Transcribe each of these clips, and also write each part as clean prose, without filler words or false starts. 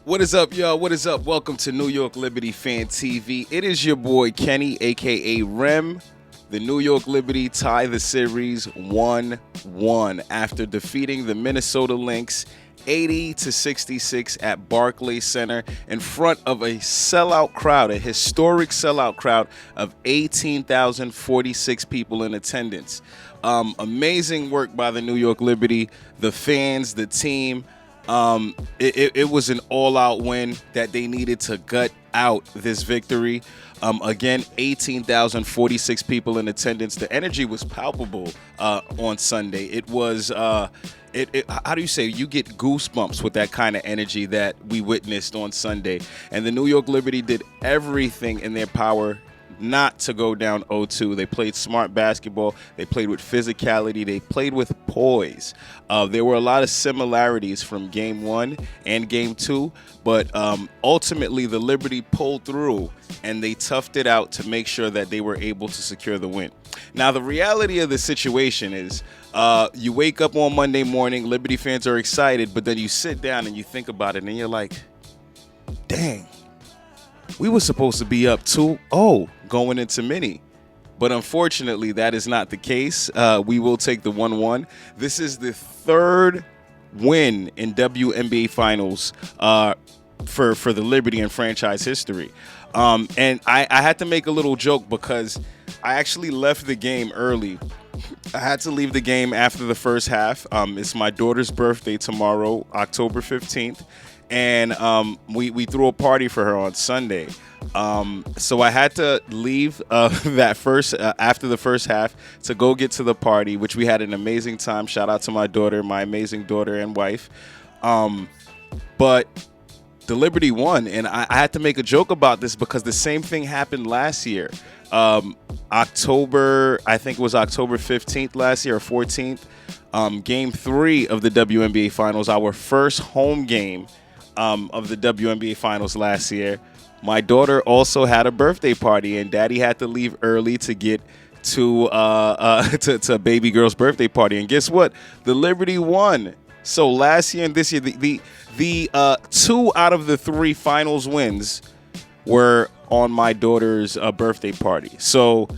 What is up, y'all? What is up? Welcome to New York Liberty Fan TV. It is your boy Kenny, aka Rem. The New York Liberty tie the series 1-1 after defeating the Minnesota Lynx 80-66 at Barclays Center in front of a sellout crowd, a historic sellout crowd of 18,046 people in attendance. Amazing work by the New York Liberty, the fans, the team. It was an all-out win that they needed to gut out this victory. Again, 18,046 people in attendance. The energy was palpable on Sunday. It was, how do you say, you get goosebumps with that kind of energy that we witnessed on Sunday. And the New York Liberty did everything in their power not to go down 0-2. They played smart basketball. They played with physicality. They played with poise. There were a lot of similarities from Game 1 and Game 2, but ultimately the Liberty pulled through and they toughed it out to make sure that they were able to secure the win. Now, the reality of the situation is you wake up on Monday morning, Liberty fans are excited, but then you sit down and you think about it and you're like, dang. We were supposed to be up 2-0 going into mini. But unfortunately, that is not the case. We will take the 1-1. This is the third win in WNBA Finals for the Liberty in franchise history. And I had to make a little joke because I actually left the game early. I had to leave the game after the first half. It's my daughter's birthday tomorrow, October 15th. And we threw a party for her on Sunday. So I had to leave that after the first half to go get to the party, which we had an amazing time. Shout out to my daughter, my amazing daughter and wife. But the Liberty won, and I had to make a joke about this because the same thing happened last year. I think it was October 15th last year or 14th. Game 3 of the WNBA Finals, our first home game of the WNBA Finals last year. My daughter also had a birthday party, and Daddy had to leave early to get to baby girl's birthday party. And guess what? The Liberty won. So last year and this year, the 2 out of the 3 finals wins were on my daughter's birthday party. So,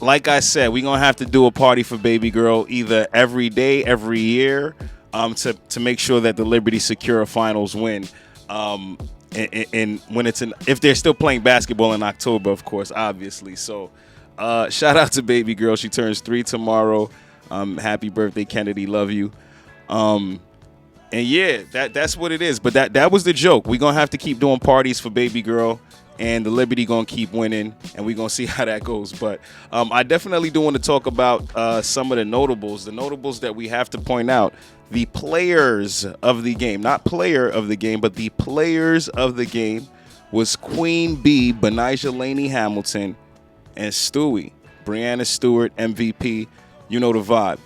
like I said, we're gonna have to do a party for baby girl either every day, every year. To make sure that the Liberty secure a finals win, and when if they're still playing basketball in October, of course, obviously. So, shout out to baby girl. She turns 3 tomorrow. Happy birthday, Kennedy. Love you. And yeah, that's what it is. But that was the joke. We're gonna have to keep doing parties for baby girl, and the Liberty gonna keep winning, and we're gonna see how that goes. But I definitely do want to talk about some of the notables that we have to point out. The players of the game, not player of the game, but the players of the game was Queen Bee, Benijah Laney Hamilton, and Stewie, Brianna Stewart, MVP. You know the vibe.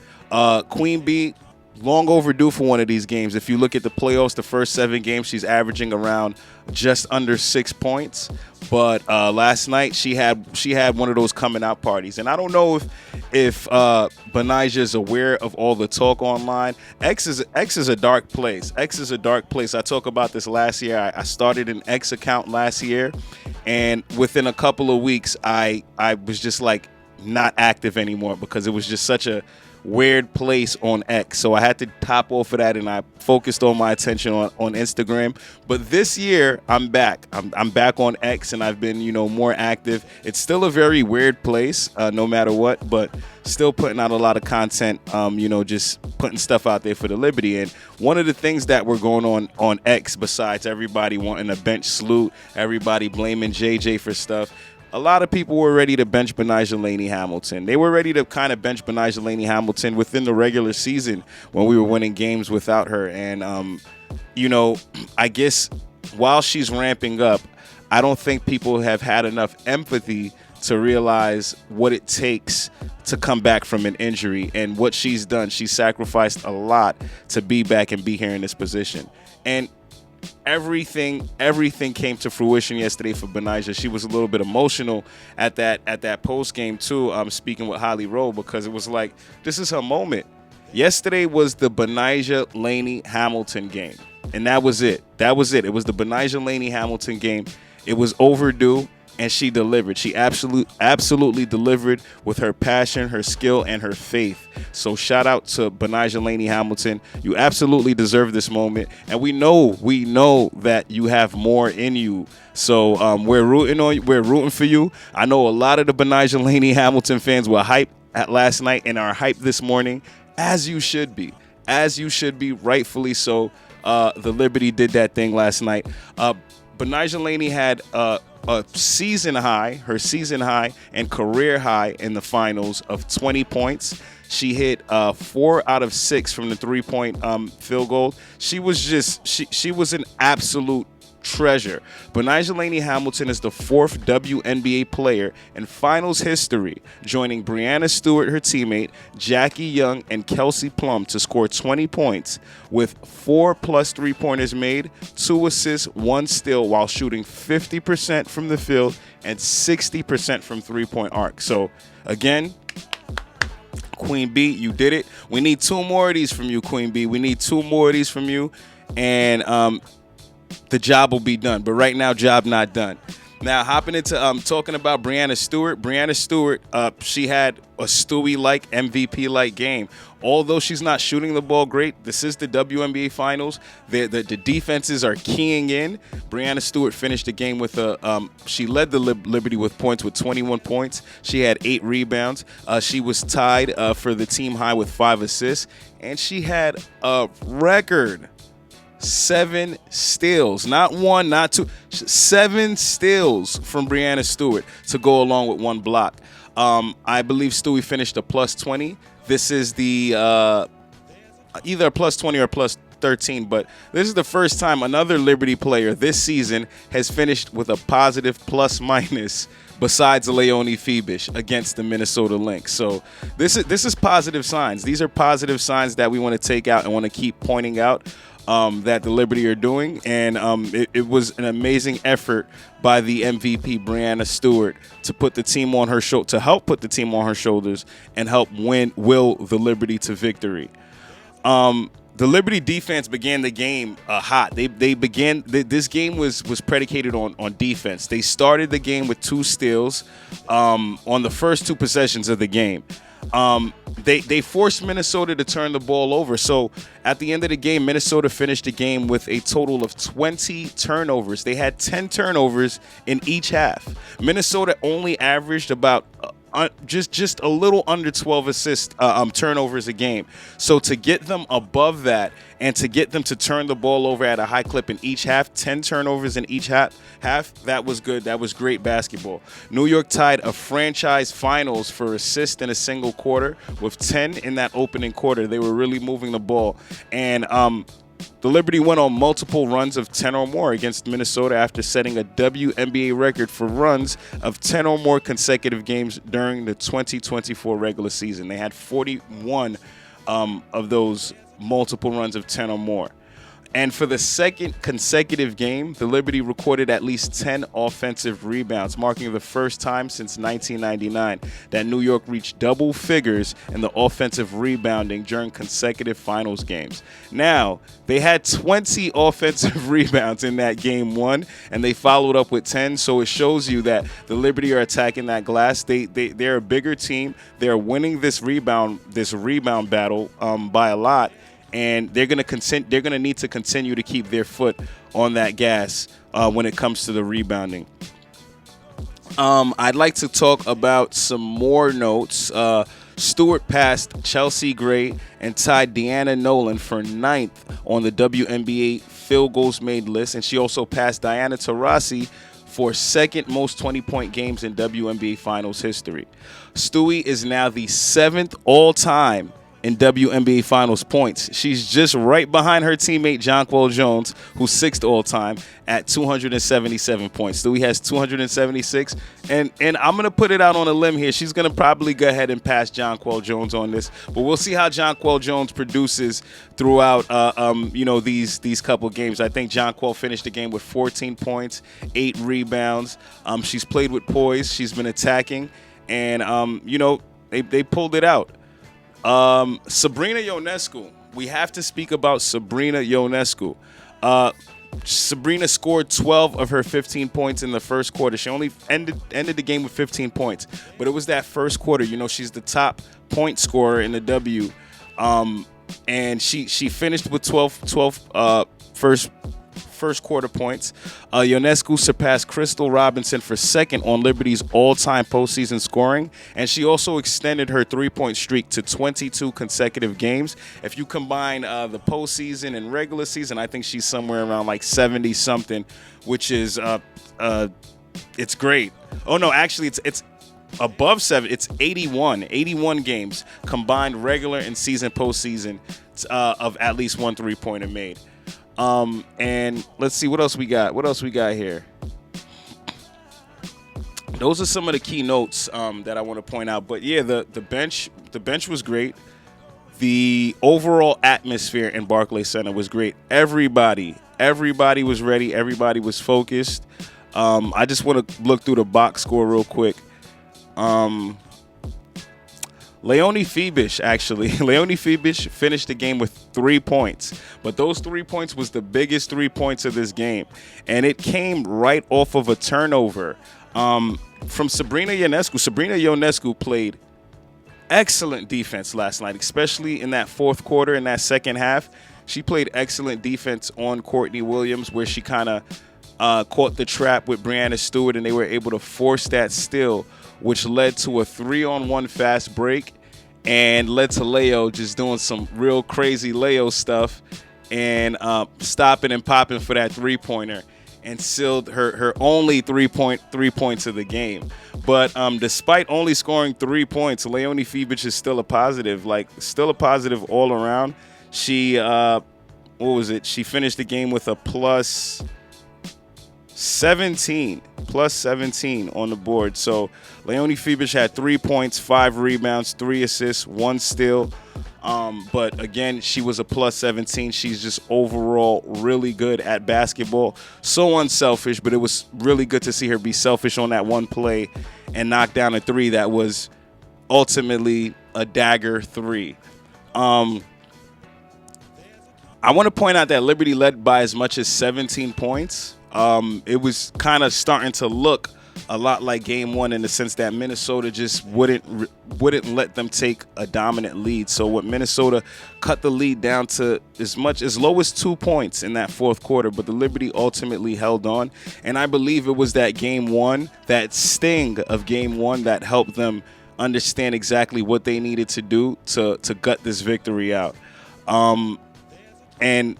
Queen Bee, long overdue for one of these games. If you look at the playoffs, the first 7 games, she's averaging around just under 6 points. But last night she had one of those coming out parties, and I don't know if Benijah is aware of all the talk online. X is a dark place. X is a dark place. I talked about this last year. I started an X account last year, and within a couple of weeks, I was just like not active anymore because it was just such a weird place on X. So I had to top off of that, and I focused all my attention on Instagram. But this year I'm back. I'm back on X, and I've been, more active. It's still a very weird place, no matter what, but still putting out a lot of content, just putting stuff out there for the Liberty. And one of the things that were going on X, besides everybody wanting a bench salute, everybody blaming JJ for stuff, a lot of people were ready to bench Benijah Laney Hamilton. They were ready to kind of bench Benijah Laney Hamilton within the regular season when we were winning games without her. And, I guess while she's ramping up, I don't think people have had enough empathy to realize what it takes to come back from an injury and what she's done. She sacrificed a lot to be back and be here in this position. And everything came to fruition yesterday for Benijah. She was a little bit emotional at that post game too. Speaking with Holly Rowe, because it was like, this is her moment. Yesterday was the Benijah Laney Hamilton game. And that was it. That was it. It was the Benijah Laney Hamilton game. It was overdue, and she delivered. She absolutely delivered with her passion, her skill, and her faith. So shout out to Benijah Laney Hamilton. You absolutely deserve this moment, and we know that you have more in you. So we're rooting on you. We're rooting for you. I know a lot of the Benijah Laney Hamilton fans were hyped at last night and are hyped this morning, as you should be. As you should be, rightfully so. The Liberty did that thing last night. Benijah Laney had her season high and career high in the finals of 20 points. She hit 4 out of 6 from the 3-point field goal. She was an absolute treasure. Benijah Laney Hamilton is the 4th WNBA player in finals history, joining Breanna Stewart, her teammate, Jackie Young, and Kelsey Plum to score 20 points with 4+ 3-pointers made, 2 assists, 1 steal, while shooting 50% from the field and 60% from 3-point arc. So again, Queen B, you did it. We need 2 more of these from you, Queen B. We need 2 more of these from you, and the job will be done. But right now, job not done. Now, hopping into talking about Breanna Stewart. Breanna Stewart, she had a Stewie-like, MVP-like game. Although she's not shooting the ball great, this is the WNBA Finals. The defenses are keying in. Breanna Stewart finished the game with she led the Liberty with points with 21 points. She had 8 rebounds. She was tied for the team high with 5 assists. And she had a record 7 steals, not 1, not 2, 7 steals from Breanna Stewart to go along with 1 block. I believe Stewie finished a +20. This is the either a +20 or a +13, but this is the first time another Liberty player this season has finished with a positive plus-minus besides Leonie Phoebish against the Minnesota Lynx. So this is positive signs. These are positive signs that we want to take out and want to keep pointing out. That the Liberty are doing, and it was an amazing effort by the MVP Breanna Stewart to put the team on her to help put the team on her shoulders and help will the Liberty to victory. The Liberty defense began the game hot. This game was predicated on defense. They started the game with 2 steals on the first 2 possessions of the game. They forced Minnesota to turn the ball over. So at the end of the game, Minnesota finished the game with a total of 20 turnovers. They had 10 turnovers in each half. Minnesota only averaged about just a little under 12 turnovers a game. So to get them above that and to get them to turn the ball over at a high clip in each half, 10 turnovers in each half, that was good. That was great basketball. New York tied a franchise finals for assists in a single quarter with 10 in that opening quarter. They were really moving the ball. And the Liberty went on multiple runs of 10 or more against Minnesota after setting a WNBA record for runs of 10 or more consecutive games during the 2024 regular season. They had 41 of those multiple runs of 10 or more. And for the second consecutive game, the Liberty recorded at least 10 offensive rebounds, marking the first time since 1999 that New York reached double figures in the offensive rebounding during consecutive finals games. Now, they had 20 offensive rebounds in that game 1, and they followed up with 10, so it shows you that the Liberty are attacking that glass. They're a bigger team. They're winning this rebound battle by a lot. And they're gonna need to continue to keep their foot on that gas when it comes to the rebounding. I'd like to talk about some more notes. Stewart passed Chelsea Gray and tied Deanna Nolan for 9th on the WNBA field goals made list, and she also passed Diana Taurasi for 2nd most 20-point games in WNBA Finals history. Stewie is now the 7th all-time in WNBA Finals points. She's just right behind her teammate Jonquel Jones, who's 6th all-time at 277 points. Stewie has 276, and I'm gonna put it out on a limb here. She's gonna probably go ahead and pass Jonquel Jones on this, but we'll see how Jonquel Jones produces throughout these couple games. I think Jonquel finished the game with 14 points, 8 rebounds. She's played with poise. She's been attacking, and they pulled it out. Sabrina Ionescu. We have to speak about Sabrina Ionescu. Uh, Sabrina scored 12 of her 15 points in the first quarter. She only ended the game with 15 points, but it was that first quarter. You know, she's the top point scorer in the W, and she finished with 12 first quarter points. Ionescu surpassed Crystal Robinson for second on Liberty's all-time postseason scoring, and she also extended her three-point streak to 22 consecutive games. If you combine the postseason and regular season, I think she's somewhere around like 70-something, which is it's great. Oh no, actually it's above 7. It's 81 games combined, regular and season postseason, of at least one three-pointer made. And let's see what else we got. What else we got here? Those are some of the key notes that I want to point out. But yeah, the bench was great. The overall atmosphere in Barclays Center was great. Everybody was ready. Everybody was focused. I just want to look through the box score real quick. Leonie Febish, actually. Leonie Febish finished the game with 3 points. But those 3 points was the biggest 3 points of this game. And it came right off of a turnover from Sabrina Ionescu. Sabrina Ionescu played excellent defense last night, especially in that fourth quarter, in that second half. She played excellent defense on Courtney Williams, where she kind of caught the trap with Brianna Stewart, and they were able to force that steal, which led to a 3-on-1 fast break and led to Leo just doing some real crazy Leo stuff and stopping and popping for that three-pointer and sealed her only three points of the game. But despite only scoring 3 points, Leonie Febish is still a positive, all around. She, She finished the game with a plus 17 on the board. So Leonie Febish had 3 points, 5 rebounds, 3 assists, 1 steal. But again, she was a plus 17. She's just overall really good at basketball. So unselfish, but it was really good to see her be selfish on that one play and knock down a 3 that was ultimately a dagger 3. I want to point out that Liberty led by as much as 17 points. It was kind of starting to look a lot like game one in the sense that Minnesota just wouldn't let them take a dominant lead. So what Minnesota cut the lead down to as low as 2 points in that fourth quarter, but the Liberty ultimately held on. And I believe it was that game one, that sting of game one, that helped them understand exactly what they needed to do to gut this victory out. And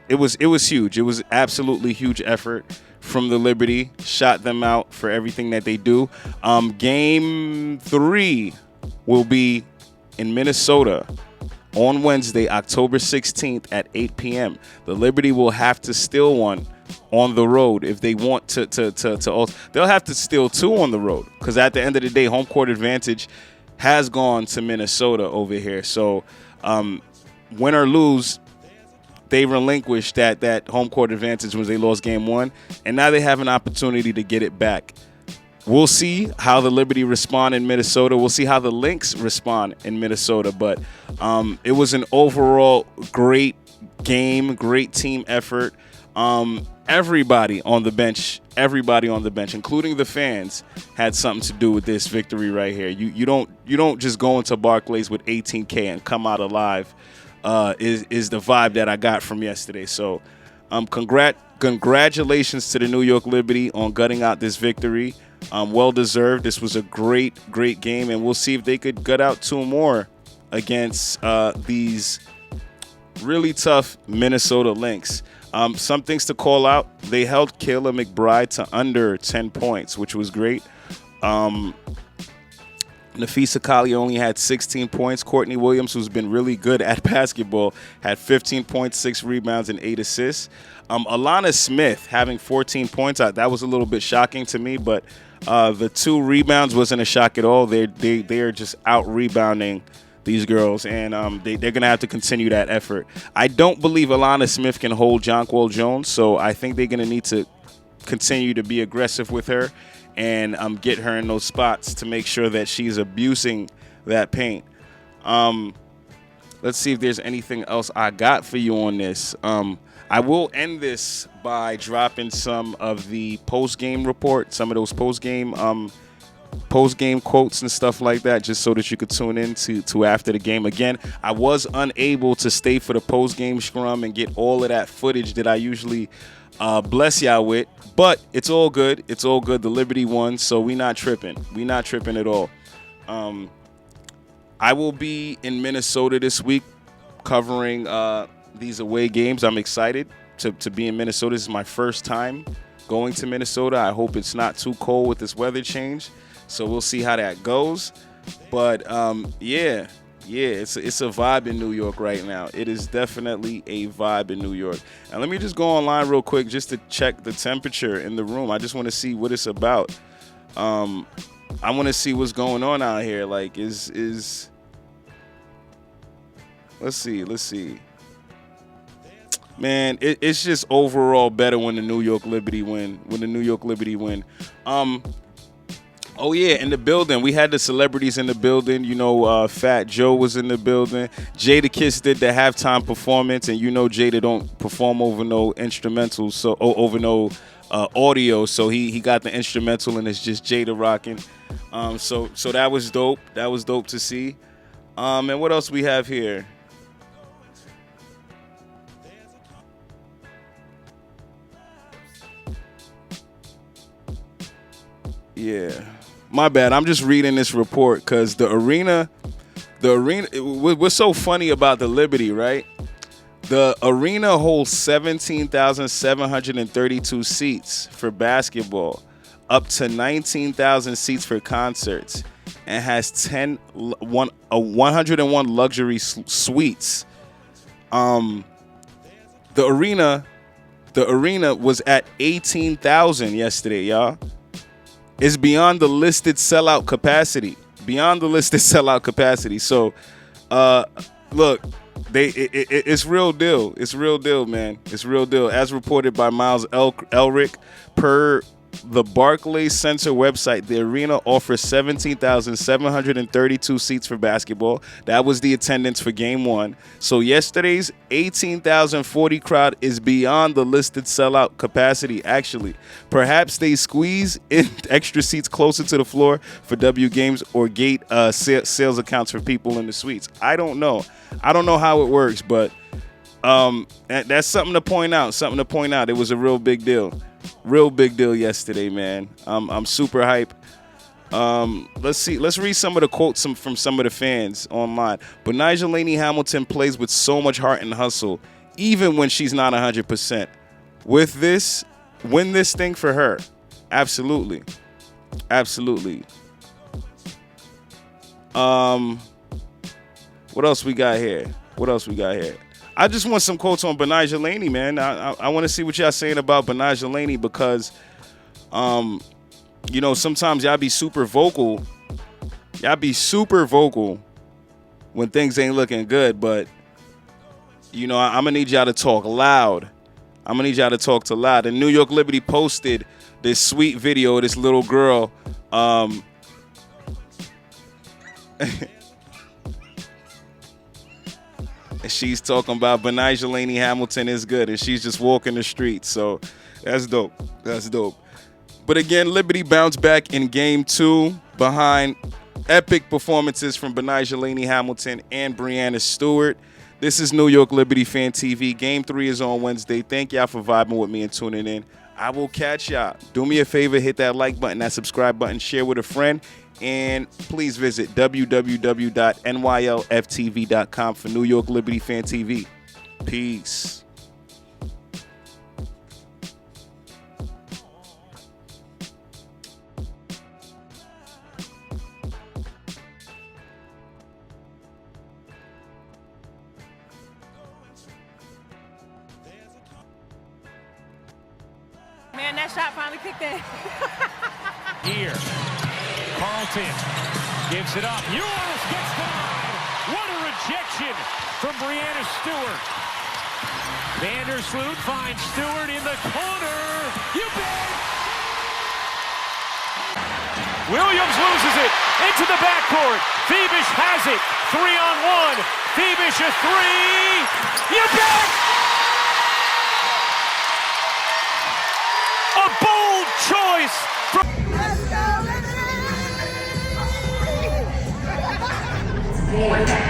it was huge. It was absolutely huge effort from the Liberty. Shot them out for everything that they do. Game 3 will be in Minnesota on Wednesday, October 16th at 8 p.m. The Liberty will have to steal one on the road if they want to. They'll have to steal 2 on the road, because at the end of the day, home court advantage has gone to Minnesota over here. So win or lose, they relinquished that home court advantage when they lost game 1, and now they have an opportunity to get it back. We'll see how the Liberty respond in Minnesota. We'll see how the Lynx respond in Minnesota. But it was an overall great game, great team effort. Everybody on the bench, including the fans, had something to do with this victory right here. You don't just go into Barclays with 18K and come out alive. Is the vibe that I got from yesterday. So congratulations to the New York Liberty on gutting out this victory. Well deserved. This was a great game, and we'll see if they could gut out 2 more against these really tough Minnesota Lynx. Some things to call out: they held Kayla McBride to under 10 points, which was great. Nafisa Kali only had 16 points. Courtney Williams, who's been really good at basketball, had 15 points, 6 rebounds, and 8 assists. Alana Smith having 14 points. That was a little bit shocking to me, but the 2 rebounds wasn't a shock at all. They are just out-rebounding these girls, and they're going to have to continue that effort. I don't believe Alana Smith can hold Jonquel Jones, so I think they're going to need to continue to be aggressive with her and get her in those spots to make sure that she's abusing that paint. let's see if there's anything else I got for you on this. I will end this by dropping some of the post-game report, some of those post-game quotes and stuff like that, just so that you could tune in to after the game. Again, I was unable to stay for the post-game scrum and get all of that footage that I usually bless y'all with, but it's all good. It's all good. The Liberty won, so we not tripping. We not tripping at all. I will be in Minnesota this week covering these away games. I'm excited to be in Minnesota. This is my first time going to Minnesota. I hope it's not too cold with this weather change. So we'll see how that goes. But yeah, it's a vibe in New York right now. It is definitely a vibe in New York. And let me just go online real quick just to check the temperature in the room. I just want to see what it's about. I want to see what's going on out here. Like, let's see. Man, it's just overall better when the New York Liberty win. Oh yeah, in the building, we had the celebrities in the building. You know, Fat Joe was in the building. Jada Kiss did the halftime performance, and you know Jada don't perform over no instrumentals, so over no audio. So he got the instrumental, and it's just Jada rocking. So that was dope. That was dope to see. And what else we have here? Yeah. My bad. I'm just reading this report because the arena, what's so funny about the Liberty, right? The arena holds 17,732 seats for basketball, up to 19,000 seats for concerts, and has 101 luxury suites. The arena was at 18,000 yesterday, y'all. It's beyond the listed sellout capacity. So, look, it's real deal. It's real deal, man. It's real deal. As reported by Miles Elric, per the Barclays Center website, the arena offers 17,732 seats for basketball. That was the attendance for Game 1. So yesterday's 18,040 crowd is beyond the listed sellout capacity, actually. Perhaps they squeeze in extra seats closer to the floor for W games or gate sales accounts for people in the suites. I don't know how it works, but that's something to point out. It was a real big deal. Yesterday, man. I'm super hype. Let's read some of the quotes from some of the fans online. But Nigel Hamilton plays with so much heart and hustle, even when she's not 100%. With this, win this thing for her. Absolutely. What else we got here? I just want some quotes on Benai Jelani, man. I want to see what y'all saying about Benai Jelani because, you know, sometimes y'all be super vocal. When things ain't looking good, but, you know, I'm going to need y'all to talk loud. The New York Liberty posted this sweet video of this little girl. And she's talking about Benai Jelani Hamilton is good, and she's just walking the streets. So that's dope. But again, Liberty bounced back in Game 2 behind epic performances from Benai Jelani Hamilton and Breanna Stewart. This is New York Liberty Fan TV. Game 3 is on Wednesday. Thank y'all for vibing with me and tuning in. I will catch y'all. Do me a favor, hit that like button, that subscribe button, share with a friend. And please visit www.NYLFTV.com for New York Liberty Fan TV. Peace. Man, that shot finally kicked in. Here, Carlton gives it up. Ewers gets denied. What a rejection from Breanna Stewart. Vandersloot finds Stewart in the corner. You bet. Williams loses it into the backcourt. Phoebish has it. 3-on-1. Tebish a three. You bet! A bold choice from Let's go, Liberty!